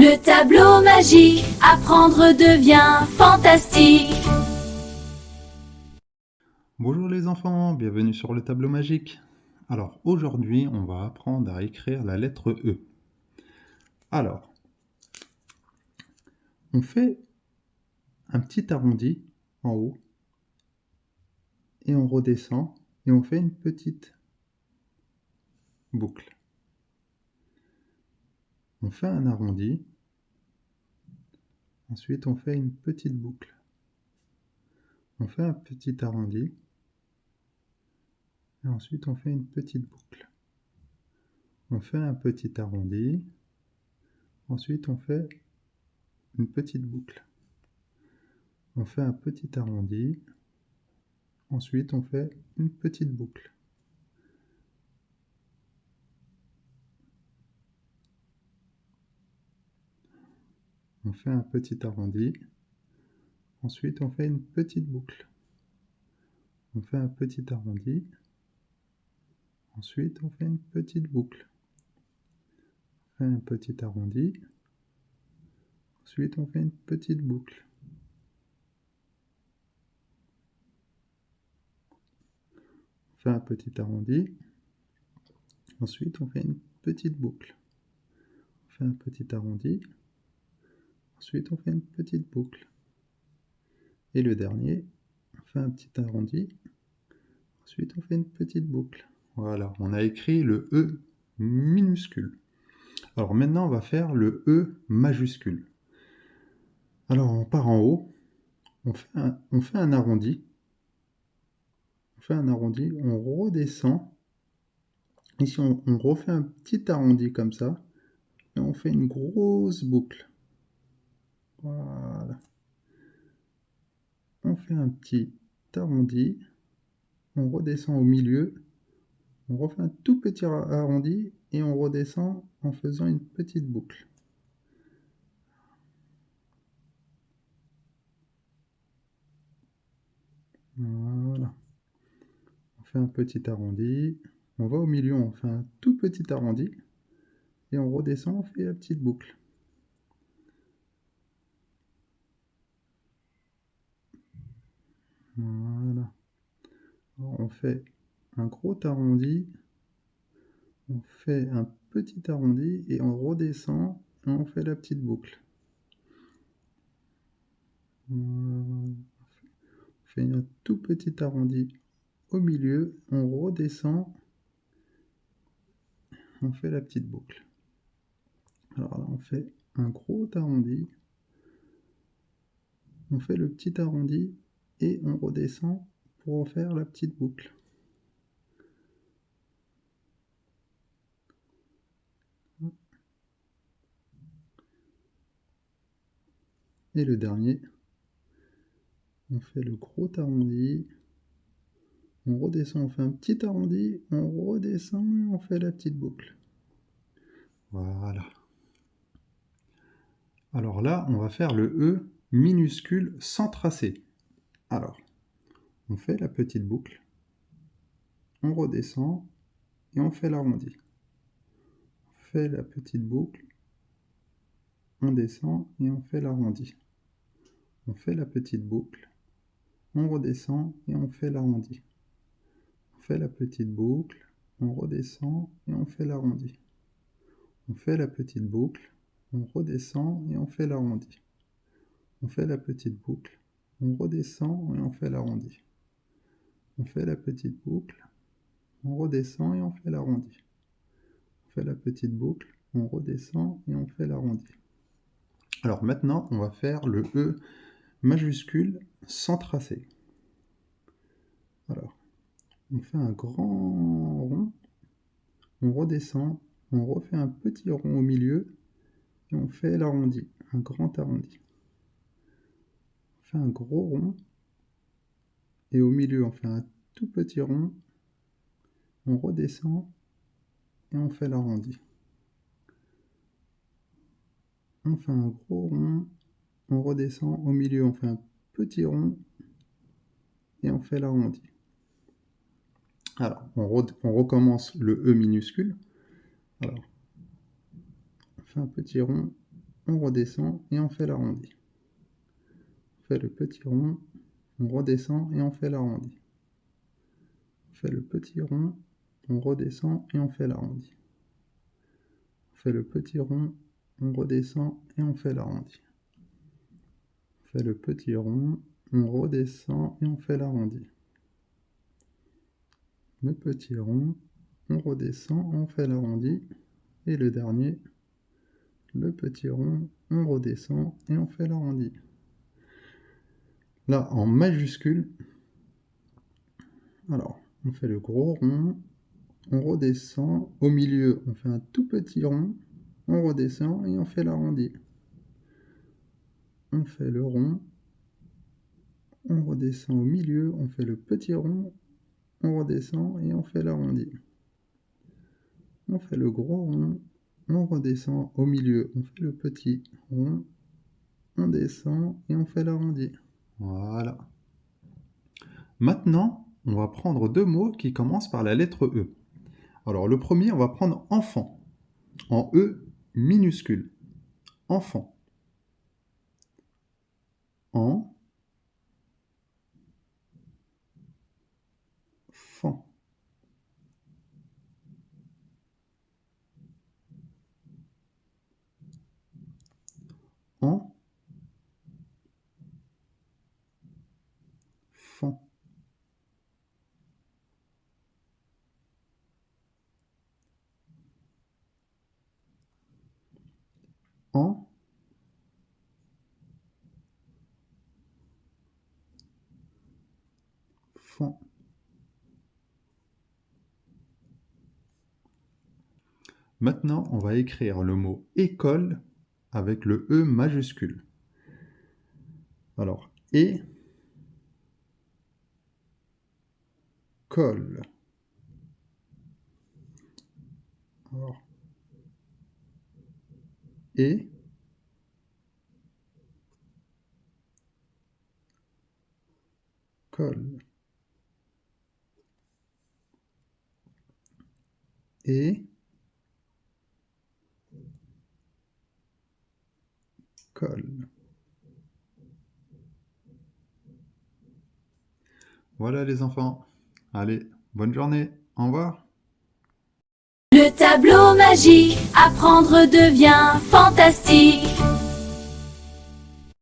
Le tableau magique, apprendre devient fantastique. Bonjour les enfants, bienvenue sur le tableau magique. Alors aujourd'hui, on va apprendre à écrire la lettre E. Alors, on fait un petit arrondi en haut et on redescend et on fait une petite boucle. On fait un arrondi, ensuite on fait une petite boucle. On fait un petit arrondi et ensuite on fait une petite boucle. On fait un petit arrondi, ensuite on fait une petite boucle. On fait un petit arrondi, ensuite on fait une petite boucle. On fait un petit arrondi, ensuite on fait une petite boucle. On fait un petit arrondi, ensuite on fait une petite boucle. On fait un petit arrondi, ensuite on fait une petite boucle. On fait un petit arrondi, ensuite on fait une petite boucle. On fait un petit arrondi, ensuite on fait une petite boucle. Et le dernier, on fait un petit arrondi, ensuite on fait une petite boucle. Voilà, on a écrit le E minuscule. Alors maintenant, on va faire le E majuscule. Alors on part en haut, on fait un arrondi, on redescend. Ici, on refait un petit arrondi comme ça, et on fait une grosse boucle. Voilà. On fait un petit arrondi, on redescend au milieu, on refait un tout petit arrondi, et on redescend en faisant une petite boucle. Voilà. On fait un petit arrondi, on va au milieu, on fait un tout petit arrondi, et on redescend, on fait la petite boucle. Voilà. Alors, on fait un gros arrondi, on fait un petit arrondi, et on redescend, et on fait la petite boucle. On fait un tout petit arrondi au milieu, on redescend, on fait la petite boucle. Alors là, on fait un gros arrondi, on fait le petit arrondi et on redescend pour faire la petite boucle. Et le dernier, on fait le gros arrondi, on redescend, on fait un petit arrondi, on redescend et on fait la petite boucle. Voilà. Alors là, on va faire le E minuscule sans tracer. Alors, on fait la petite boucle, on redescend et on fait l'arrondi. On fait la petite boucle, on descend et on fait l'arrondi. On fait la petite boucle, on redescend et on fait l'arrondi. On fait la petite boucle, on redescend et on fait l'arrondi. On fait la petite boucle, on redescend et on fait l'arrondi. On fait la petite boucle, on redescend et on fait l'arrondi. On fait la petite boucle, on redescend et on fait l'arrondi. On fait la petite boucle, on redescend et on fait l'arrondi. Alors maintenant, on va faire le E majuscule sans tracer. Alors, on fait un grand rond, on redescend, on refait un petit rond au milieu et on fait l'arrondi, un grand arrondi. On fait un gros rond et au milieu on fait un tout petit rond, on redescend et on fait l'arrondi. On fait un gros rond, on redescend, au milieu on fait un petit rond et on fait l'arrondi. Alors, on recommence le E minuscule. Alors, on fait un petit rond, on redescend et on fait l'arrondi. On fait le petit rond, on redescend et on fait l'arrondi. On fait le petit rond, on redescend et on fait l'arrondi. On fait le petit rond, on redescend et on fait l'arrondi. On fait le petit rond, on redescend et on fait l'arrondi. Le petit rond, on redescend, on fait l'arrondi. Et le dernier, le petit rond, on redescend et on fait l'arrondi. Là, en majuscule, alors, on fait le gros rond, on redescend, au milieu, on fait un tout petit rond, on redescend et on fait l'arrondi. On fait le rond, on redescend au milieu, on fait le petit rond, on redescend et on fait l'arrondi. On fait le gros rond, on redescend au milieu, on fait le petit rond, on descend et on fait l'arrondi. Voilà. Maintenant, on va prendre deux mots qui commencent par la lettre E. Alors le premier, on va prendre enfant, en E minuscule. Enfant. En. Fan. En. Fan. En. Fan. Maintenant, on va écrire le mot école avec le E majuscule. Alors, colle. Alors, colle. Colle. Voilà les enfants. Allez, bonne journée. Au revoir. Le tableau magique, apprendre devient fantastique.